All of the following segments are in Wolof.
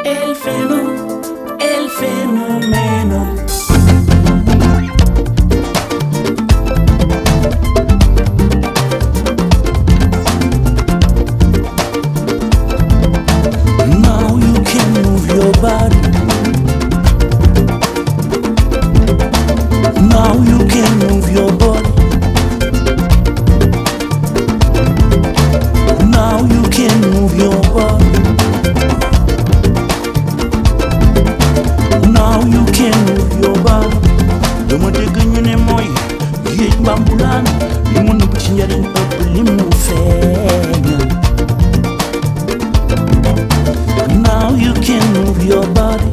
El fenomeno. Now you can move your body. Now you can move your body. Now you can move your body. Now you can move your body. Dama dégg ñu ne mooy géej mbambulaan li mu nëbb ci njariñ ëpp li mu feeñ. Now you can move your body.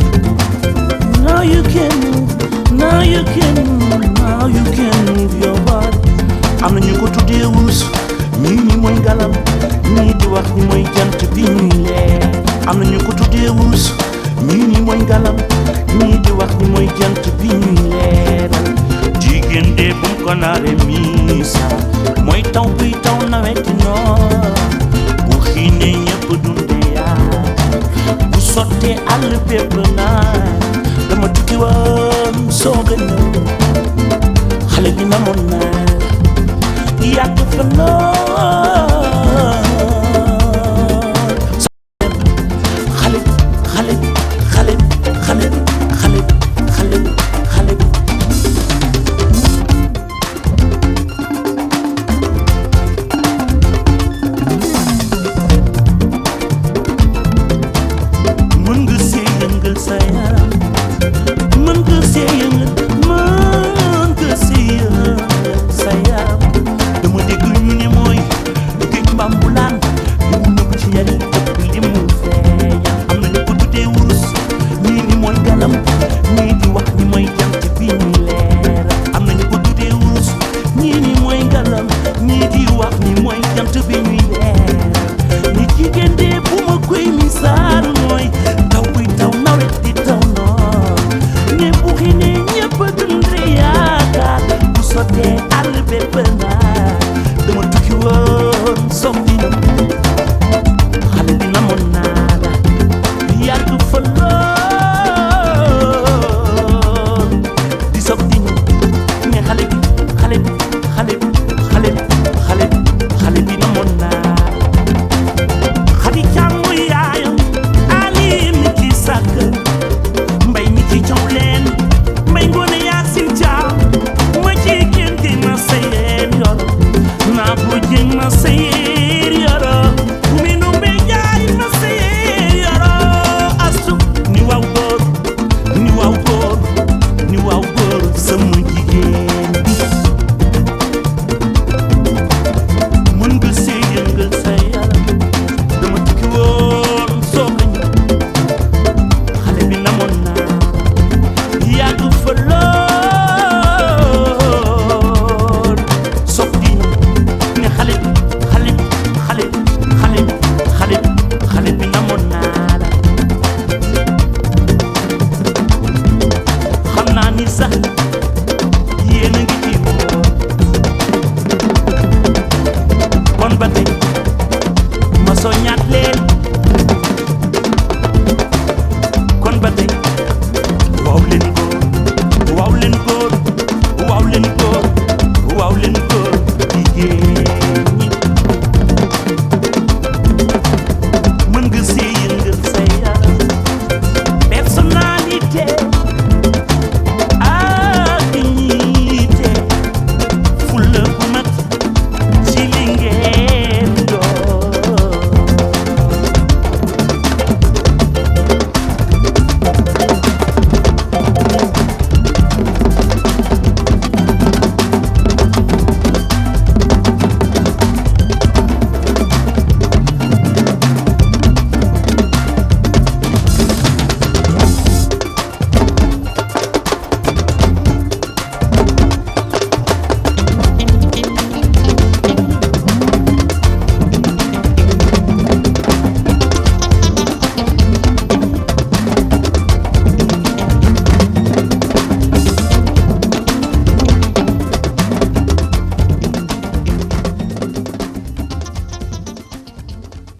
Now you can move. Now you can move. Now you can move your body. Am na ñu ko tuddee wurus ñii ni mooy ngalam ñii di wax ni mooy jant bi ñuy leer. Am na ñu ko tuddee wurus ñii ni mooy ngalam ñii di wax ni mooy jant bi ñuy leeral. Jigéen de bu ko naare miisa mooy taw buy taw naweti noor bu xiinee ñëpp dunde yaa bu sottee àll bépp